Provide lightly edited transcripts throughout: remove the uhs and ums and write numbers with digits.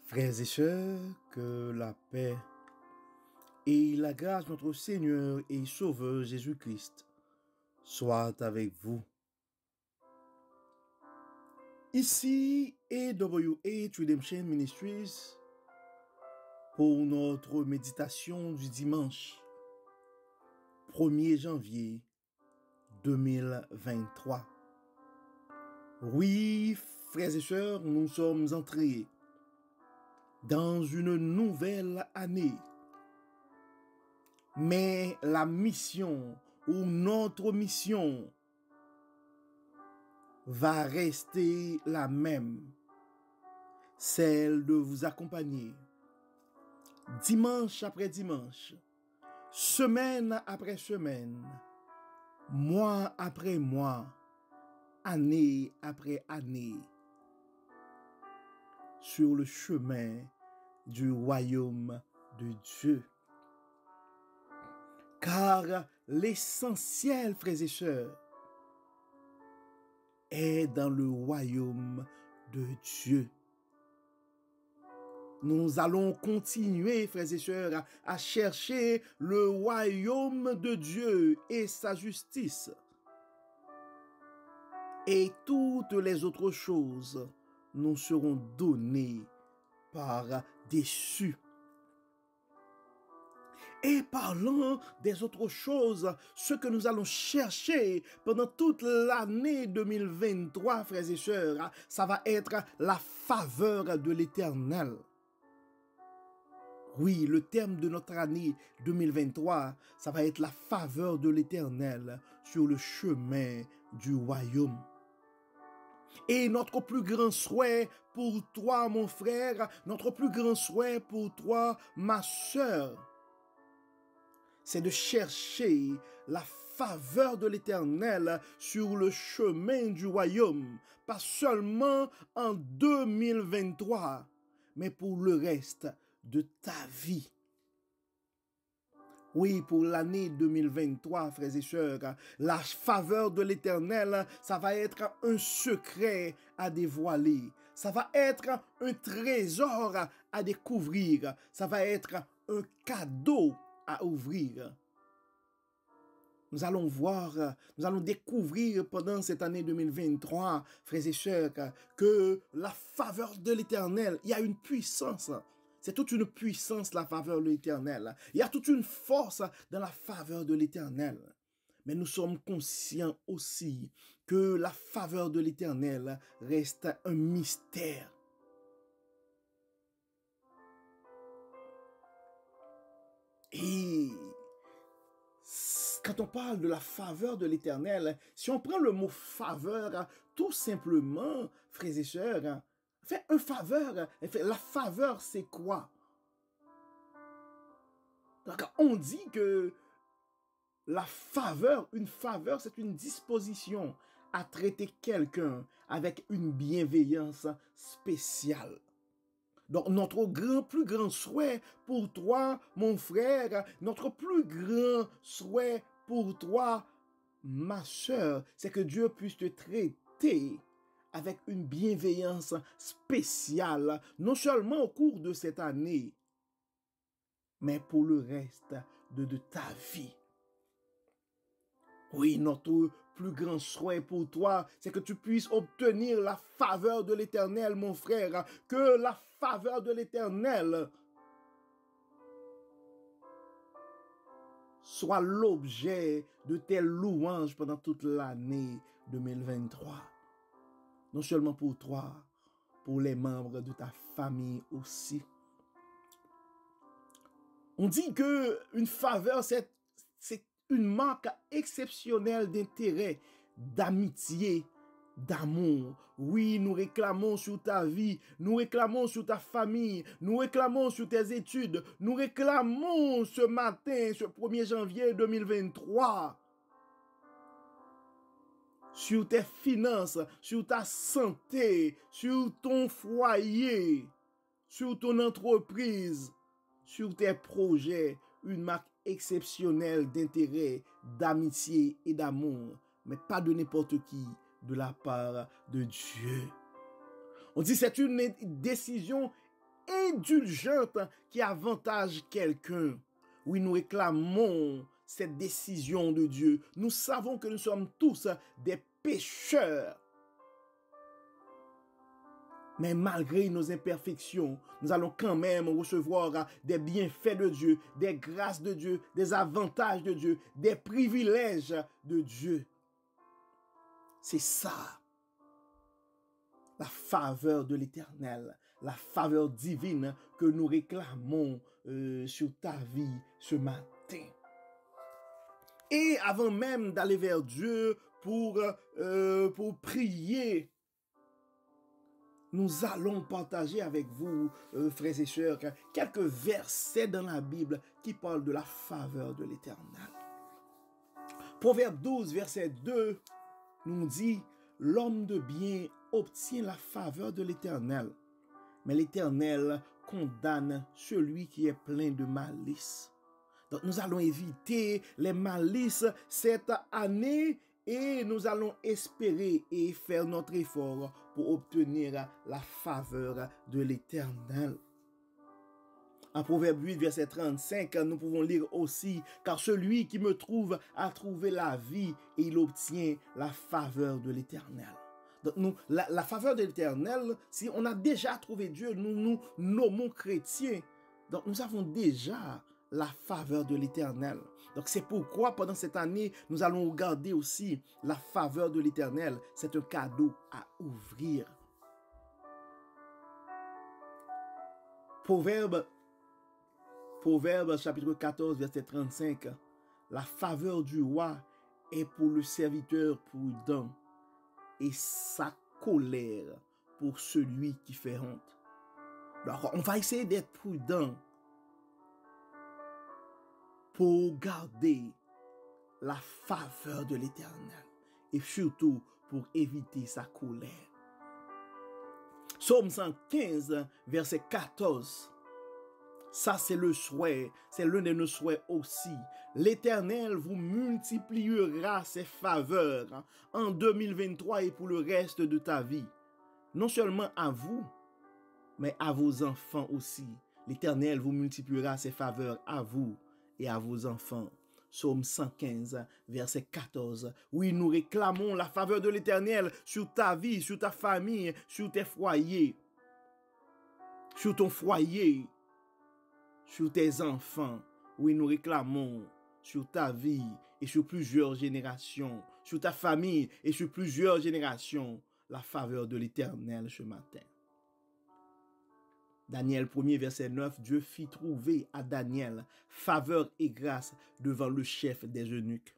Frères et sœurs, que la paix et la grâce de notre Seigneur et Sauveur Jésus-Christ soient avec vous. Ici AWH Redemption Ministries pour notre méditation du dimanche 1er janvier 2023. Oui, frères et sœurs, nous sommes entrés dans une nouvelle année. Mais la mission ou notre mission va rester la même, celle de vous accompagner dimanche après dimanche, semaine après semaine, mois après mois, année après année, sur le chemin du royaume de Dieu. Car l'essentiel, frères et sœurs, est dans le royaume de Dieu. Nous allons continuer, frères et sœurs, à chercher le royaume de Dieu et sa justice. Et toutes les autres choses nous seront données par-dessus. Et parlant des autres choses, ce que nous allons chercher pendant toute l'année 2023, frères et sœurs, ça va être la faveur de l'Éternel. Oui, le thème de notre année 2023, ça va être la faveur de l'Éternel sur le chemin du royaume. Et notre plus grand souhait pour toi, mon frère, notre plus grand souhait pour toi, ma sœur, c'est de chercher la faveur de l'Éternel sur le chemin du royaume, pas seulement en 2023, mais pour le reste de ta vie. Oui, pour l'année 2023, frères et sœurs, la faveur de l'Éternel, ça va être un secret à dévoiler. Ça va être un trésor à découvrir. Ça va être un cadeau à ouvrir. Nous allons voir, nous allons découvrir pendant cette année 2023, frères et sœurs, que la faveur de l'Éternel, il y a une puissance. C'est toute une puissance, la faveur de l'Éternel. Il y a toute une force dans la faveur de l'Éternel. Mais nous sommes conscients aussi que la faveur de l'Éternel reste un mystère. Et quand on parle de la faveur de l'Éternel, si on prend le mot faveur, tout simplement, frères et sœurs, la faveur, c'est quoi? Donc, on dit que la faveur, une faveur, c'est une disposition à traiter quelqu'un avec une bienveillance spéciale. Donc, notre plus grand souhait pour toi, mon frère, notre plus grand souhait pour toi, ma sœur, c'est que Dieu puisse te traiter avec une bienveillance spéciale, non seulement au cours de cette année, mais pour le reste de ta vie. Oui, notre plus grand souhait pour toi, c'est que tu puisses obtenir la faveur de l'Éternel, mon frère. Que la faveur de l'Éternel soit l'objet de tes louanges pendant toute l'année 2023. Non seulement pour toi, pour les membres de ta famille aussi. On dit que une faveur, c'est une marque exceptionnelle d'intérêt, d'amitié, d'amour. Oui, nous réclamons sur ta vie, nous réclamons sur ta famille, nous réclamons sur tes études, nous réclamons ce matin, ce 1er janvier 2023, sur tes finances, sur ta santé, sur ton foyer, sur ton entreprise, sur tes projets, une marque exceptionnelle d'intérêt, d'amitié et d'amour, mais pas de n'importe qui, de la part de Dieu. On dit c'est une décision indulgente qui avantage quelqu'un. Oui, nous réclamons cette décision de Dieu. Nous savons que nous sommes tous des pécheurs. Mais malgré nos imperfections, nous allons quand même recevoir des bienfaits de Dieu, des grâces de Dieu, des avantages de Dieu, des privilèges de Dieu. C'est ça, la faveur de l'Éternel, la faveur divine que nous réclamons sur ta vie ce matin. Et avant même d'aller vers Dieu pour prier, nous allons partager avec vous, frères et sœurs, quelques versets dans la Bible qui parlent de la faveur de l'Éternel. Proverbe 12, verset 2, nous dit « L'homme de bien obtient la faveur de l'Éternel, mais l'Éternel condamne celui qui est plein de malice. » Donc nous allons éviter les malices cette année et nous allons espérer et faire notre effort pour obtenir la faveur de l'Éternel. En Proverbe 8, verset 35, nous pouvons lire aussi « Car celui qui me trouve a trouvé la vie et il obtient la faveur de l'Éternel. » Donc la faveur de l'Éternel, si on a déjà trouvé Dieu, nous nous nommons chrétiens. Donc nous avons déjà la faveur de l'Éternel. Donc c'est pourquoi pendant cette année, nous allons regarder aussi la faveur de l'Éternel. C'est un cadeau à ouvrir. Proverbe chapitre 14, verset 35. La faveur du roi est pour le serviteur prudent et sa colère pour celui qui fait honte. Alors, on va essayer d'être prudent pour garder la faveur de l'Éternel et surtout pour éviter sa colère. Psaume 115, verset 14. Ça, c'est le souhait, c'est l'un de nos souhaits aussi. L'Éternel vous multipliera ses faveurs en 2023 et pour le reste de ta vie. Non seulement à vous, mais à vos enfants aussi. L'Éternel vous multipliera ses faveurs à vous et à vos enfants. Psaume 115, verset 14. Oui, nous réclamons la faveur de l'Éternel sur ta vie, sur ta famille, sur tes foyers, sur ton foyer, sur tes enfants. Oui, nous réclamons sur ta vie et sur plusieurs générations, sur ta famille et sur plusieurs générations, la faveur de l'Éternel ce matin. Daniel 1er, verset 9, Dieu fit trouver à Daniel faveur et grâce devant le chef des eunuques.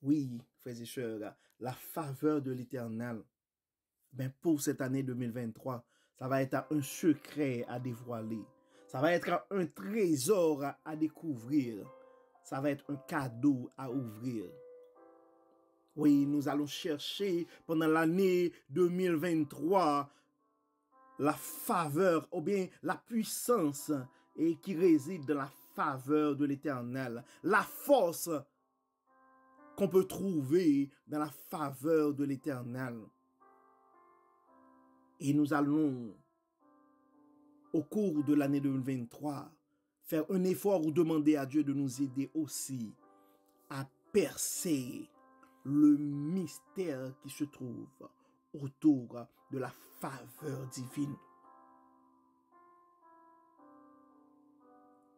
Oui, frères et sœurs, la faveur de l'Éternel, ben pour cette année 2023, ça va être un secret à dévoiler. Ça va être un trésor à découvrir. Ça va être un cadeau à ouvrir. Oui, nous allons chercher pendant l'année 2023 la faveur ou bien la puissance et qui réside dans la faveur de l'Éternel. La force qu'on peut trouver dans la faveur de l'Éternel. Et nous allons, au cours de l'année 2023, faire un effort ou demander à Dieu de nous aider aussi à percer le mystère qui se trouve autour de la faveur divine.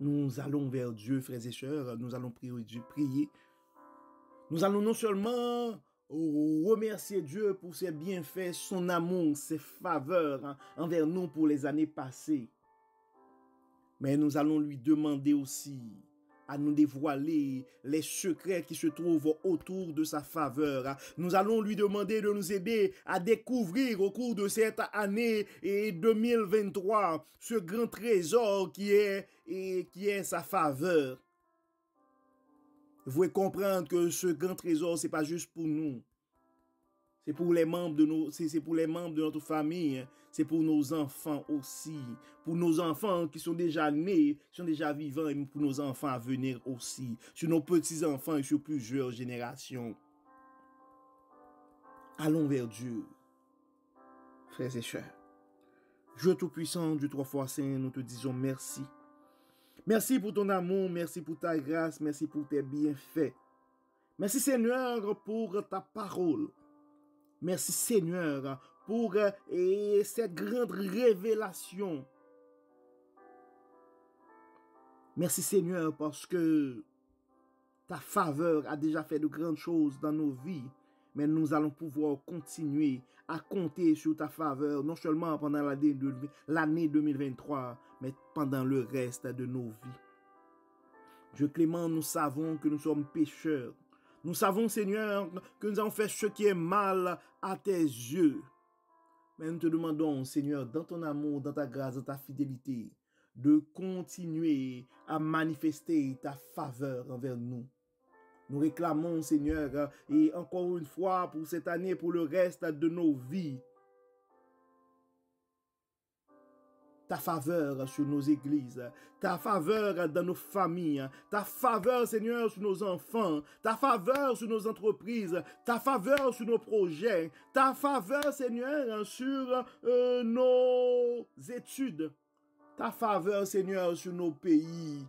Nous allons vers Dieu, frères et sœurs, nous allons prier. Nous allons non seulement remercier Dieu pour ses bienfaits, son amour, ses faveurs envers nous pour les années passées, mais nous allons lui demander aussi à nous dévoiler les secrets qui se trouvent autour de sa faveur. Nous allons lui demander de nous aider à découvrir au cours de cette année 2023 ce grand trésor qui est sa faveur. Vous pouvez comprendre que ce grand trésor, c'est pas juste pour nous. C'est pour les membres de notre famille, c'est pour nos enfants aussi, pour nos enfants qui sont déjà nés, qui sont déjà vivants, et pour nos enfants à venir aussi, sur nos petits-enfants et sur plusieurs générations. Allons vers Dieu, frères et sœurs. Dieu Tout-Puissant, Dieu trois fois saint, nous te disons merci. Merci pour ton amour, merci pour ta grâce, merci pour tes bienfaits. Merci Seigneur pour ta parole. Merci Seigneur pour cette grande révélation. Merci Seigneur parce que ta faveur a déjà fait de grandes choses dans nos vies. Mais nous allons pouvoir continuer à compter sur ta faveur, non seulement pendant l'année 2023, mais pendant le reste de nos vies. Dieu clément, nous savons que nous sommes pécheurs. Nous savons, Seigneur, que nous avons fait ce qui est mal à tes yeux. Mais nous te demandons, Seigneur, dans ton amour, dans ta grâce, dans ta fidélité, de continuer à manifester ta faveur envers nous. Nous réclamons, Seigneur, et encore une fois pour cette année, pour le reste de nos vies, ta faveur sur nos églises, ta faveur dans nos familles, ta faveur, Seigneur, sur nos enfants, ta faveur sur nos entreprises, ta faveur sur nos projets, ta faveur, Seigneur, sur nos études, ta faveur, Seigneur, sur nos pays,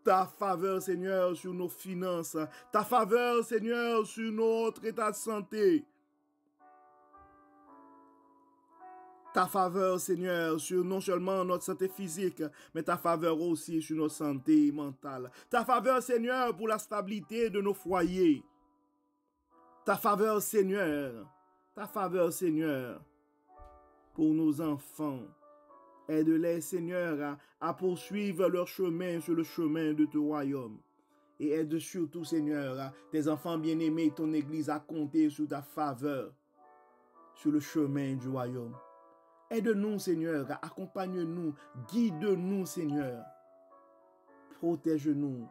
ta faveur, Seigneur, sur nos finances, ta faveur, Seigneur, sur notre état de santé. Ta faveur, Seigneur, sur non seulement notre santé physique, mais ta faveur aussi sur notre santé mentale. Ta faveur, Seigneur, pour la stabilité de nos foyers. Ta faveur, Seigneur, pour nos enfants. Aide-les, Seigneur, à poursuivre leur chemin sur le chemin de ton royaume. Et aide surtout, Seigneur, tes enfants bien-aimés, ton Église à compter sur ta faveur sur le chemin du royaume. Aide-nous, Seigneur, accompagne-nous, guide-nous, Seigneur. Protège-nous,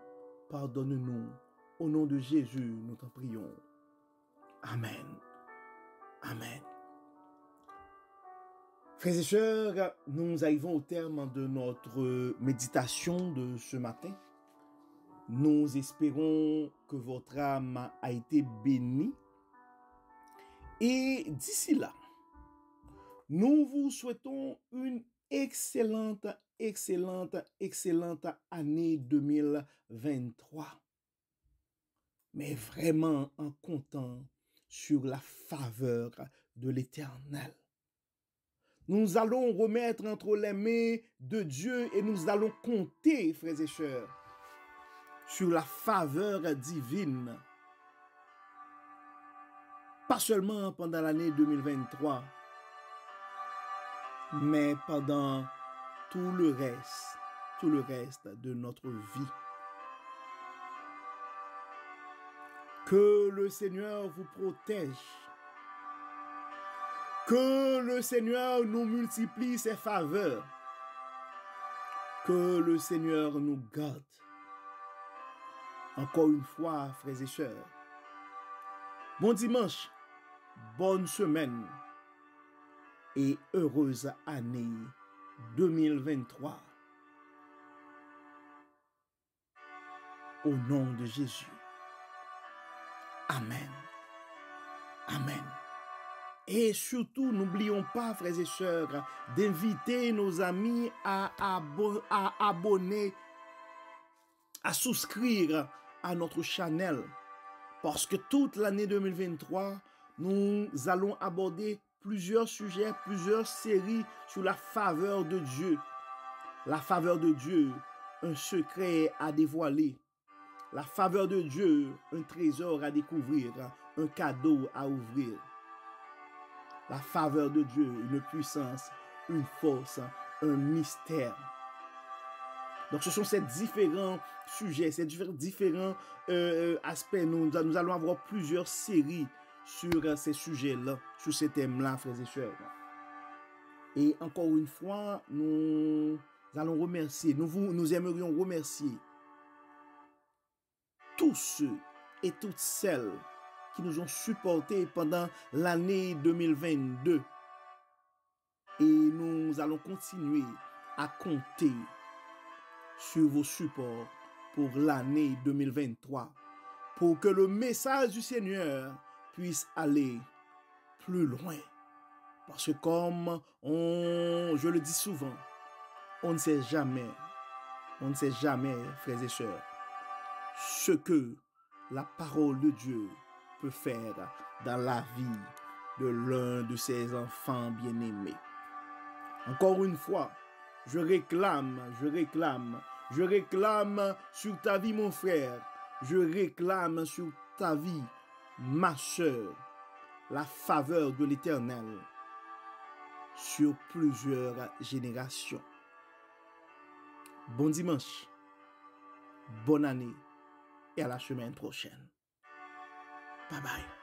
pardonne-nous. Au nom de Jésus, nous t'en prions. Amen. Amen. Frères et sœurs, nous arrivons au terme de notre méditation de ce matin. Nous espérons que votre âme a été bénie. Et d'ici là, nous vous souhaitons une excellente année 2023. Mais vraiment en comptant sur la faveur de l'Éternel. Nous allons remettre entre les mains de Dieu et nous allons compter, frères et sœurs, sur la faveur divine. Pas seulement pendant l'année 2023, mais pendant tout le reste de notre vie. Que le Seigneur vous protège. Que le Seigneur nous multiplie ses faveurs. Que le Seigneur nous garde. Encore une fois, frères et sœurs, bon dimanche, bonne semaine et heureuse année 2023. Au nom de Jésus. Amen. Amen. Et surtout, n'oublions pas, frères et sœurs, d'inviter nos amis à abonner, à souscrire à notre channel. Parce que toute l'année 2023, nous allons aborder plusieurs sujets, plusieurs séries sur la faveur de Dieu. La faveur de Dieu, un secret à dévoiler. La faveur de Dieu, un trésor à découvrir, un cadeau à ouvrir. La faveur de Dieu, une puissance, une force, un mystère. Donc ce sont ces différents sujets, ces différents aspects. Nous allons avoir plusieurs séries sur ces sujets-là, sur ces thèmes-là, frères et sœurs. Et encore une fois, nous allons remercier, nous aimerions remercier tous ceux et toutes celles qui nous ont supportés pendant l'année 2022. Et nous allons continuer à compter sur vos supports pour l'année 2023, pour que le message du Seigneur puisse aller plus loin, Parce que comme je le dis souvent, on ne sait jamais, frères et sœurs, ce que la parole de Dieu peut faire dans la vie de l'un de ses enfants bien-aimés. Encore une fois, je réclame sur ta vie, mon frère, je réclame sur ta vie, ma sœur, la faveur de l'Éternel sur plusieurs générations. Bon dimanche, bonne année et à la semaine prochaine. Bye bye.